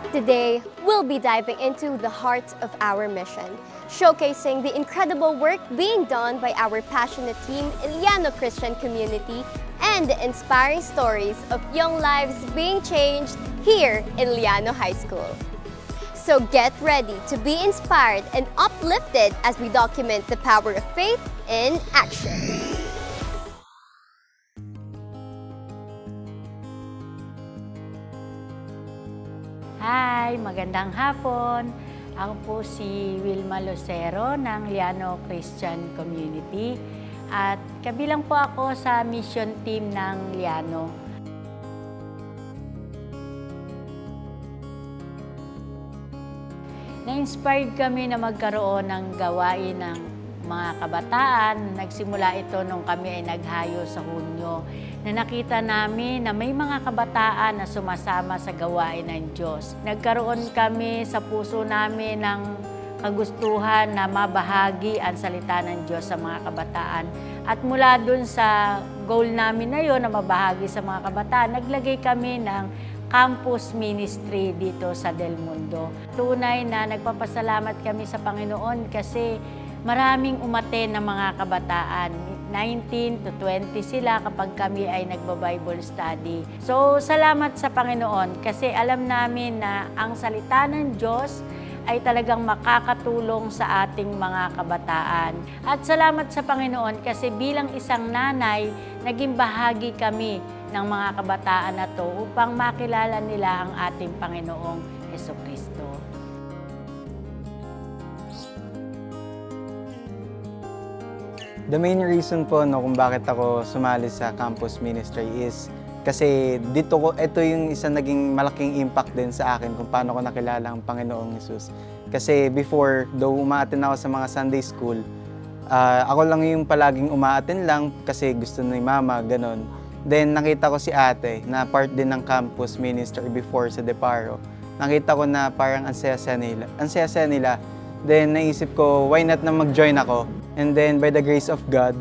Today, we'll be diving into the heart of our mission, showcasing the incredible work being done by our passionate team in Liano Christian Community and the inspiring stories of young lives being changed here in Liano High School. So get ready to be inspired and uplifted as we document the power of faith in action. Hi! Magandang hapon! Ako po si Wilma Lucero ng Liano Christian Community at kabilang po ako sa mission team ng Liano. Na-inspired kami na magkaroon ng gawain ng mga kabataan. Nagsimula ito nung kami ay naghayo sa Hunyo na nakita namin na may mga kabataan na sumasama sa gawain ng Diyos. Nagkaroon kami sa puso namin ng kagustuhan na mabahagi ang salita ng Diyos sa mga kabataan. At mula dun sa goal namin na yun na mabahagi sa mga kabataan, naglagay kami ng campus ministry dito sa Del Mundo. Tunay na nagpapasalamat kami sa Panginoon kasi maraming umaten ng mga kabataan. 19 to 20 sila kapag kami ay nagba-Bible study. So, salamat sa Panginoon kasi alam namin na ang salita ng Diyos ay talagang makakatulong sa ating mga kabataan. At salamat sa Panginoon kasi bilang isang nanay, naging bahagi kami ng mga kabataan na to upang makilala nila ang ating Panginoong Jesucristo. The main reason po kung bakit ako sumali sa campus ministry is kasi ito yung isa naging malaking impact din sa akin kung paano ko nakilala ang Panginoong Jesus. Kasi before, though umaattend ako sa mga Sunday school, ako lang yung palaging umaattend lang kasi gusto ni mama, ganon. Then nakita ko si ate na part din ng campus ministry before sa Deparo. Nakita ko na parang ang saya nila. Then naisip ko, why not na mag-join ako? And then by the grace of God,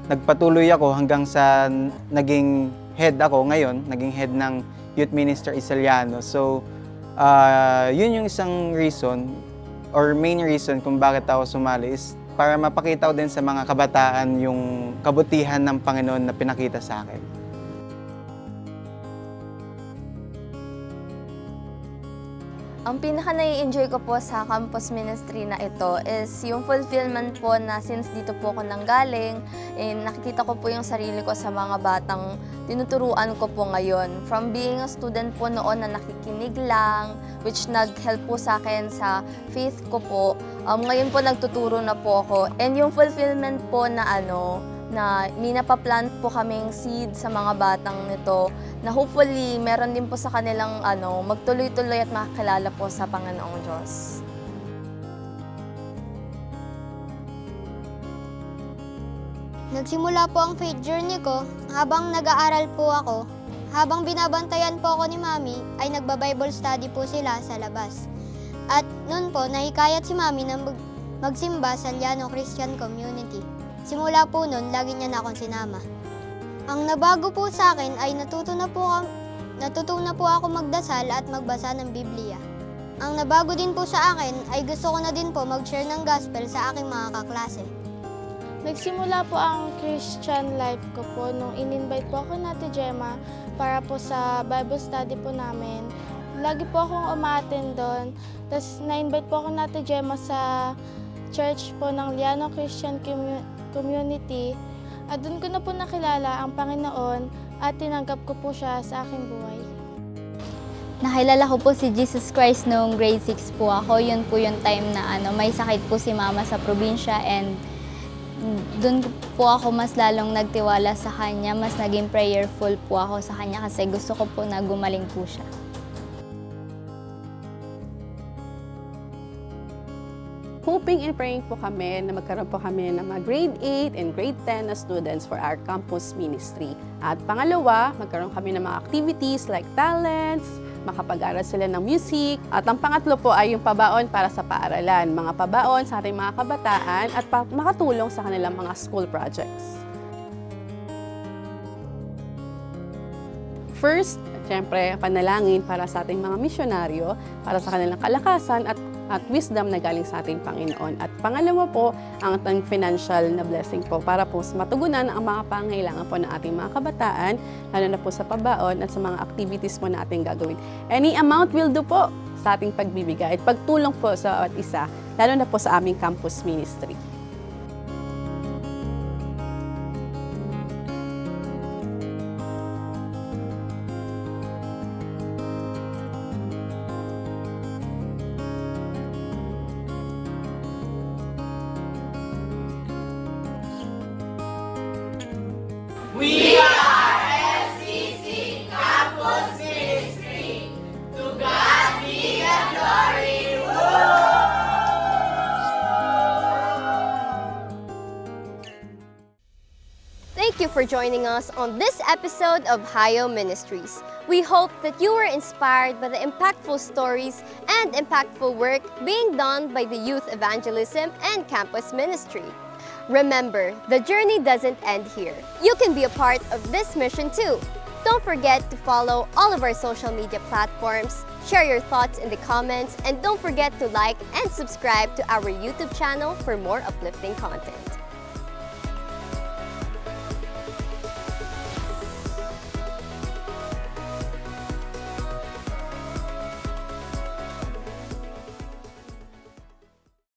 nagpatuloy ako hanggang sa naging head ako ngayon, naging head ng Youth Minister Isaliano. So, yun yung isang reason or main reason kung bakit ako sumali is para mapakita ko din sa mga kabataan yung kabutihan ng Panginoon na pinakita sa akin. Ang pinaka-nai-enjoy ko po sa campus ministry na ito is yung fulfillment po na since dito po ako nanggaling, nakikita ko po yung sarili ko sa mga batang tinuturuan ko po ngayon. From being a student po noon na nakikinig lang, which nag-help po sa akin sa faith ko po, ngayon po nagtuturo na po ako. And yung fulfillment po na na may napaplant po kaming seed sa mga batang nito na hopefully meron din po sa kanilang magtuloy-tuloy at makakilala po sa Panginoong Diyos. Nagsimula po ang faith journey ko habang nag-aaral po ako. Habang binabantayan po ako ni Mami, ay nagba-Bible study po sila sa labas. At noon po, nahikayat si Mami na magsimba sa Liano Christian Community. Simula po noon, lagi niya na akong sinama. Ang nabago po sa akin ay natuto na po ako magdasal at magbasa ng Biblia. Ang nabago din po sa akin ay gusto ko na din po mag-share ng gospel sa aking mga kaklase. Nagsimula po ang Christian life ko po nung in-invite po ako na Ate Gemma para po sa Bible study po namin. Lagi po akong umaattend doon. Tapos na-invite po ako na Ate Gemma sa church po ng Liano Christian Community. At doon ko na po nakilala ang Panginoon at tinanggap ko po siya sa aking buhay. Nakilala ko po si Jesus Christ noong grade 6 po ako. Yun po yung time na may sakit po si mama sa probinsya and doon po ako mas lalong nagtiwala sa kanya. Mas naging prayerful po ako sa kanya kasi gusto ko po na gumaling po siya. Hoping and praying po kami na magkaroon po kami ng mga grade 8 and grade 10 na students for our campus ministry. At pangalawa, magkaroon kami ng mga activities like talents, makapag-aral sila ng music. At ang pangatlo po ay yung pabaon para sa paaralan, mga pabaon sa ating mga kabataan at makatulong sa kanilang mga school projects. First, syempre, panalangin para sa ating mga misyonaryo, para sa kanilang kalakasan at wisdom na galing sa ating Panginoon. At pangalawa po, ang ating financial na blessing po para po matugunan ang mga pangailangan po ng ating mga kabataan, lalo na po sa pabaon at sa mga activities po na ating gagawin. Any amount will do po sa ating pagbibigay at pagtulong po sa bawat isa, lalo na po sa aming campus ministry. We are FCC Campus Ministry. To God be the glory. Thank you for joining us on this episode of Hayo Ministries. We hope that you were inspired by the impactful stories and impactful work being done by the Youth Evangelism and Campus Ministry. Remember, the journey doesn't end here. You can be a part of this mission too. Don't forget to follow all of our social media platforms, share your thoughts in the comments, and don't forget to like and subscribe to our YouTube channel for more uplifting content.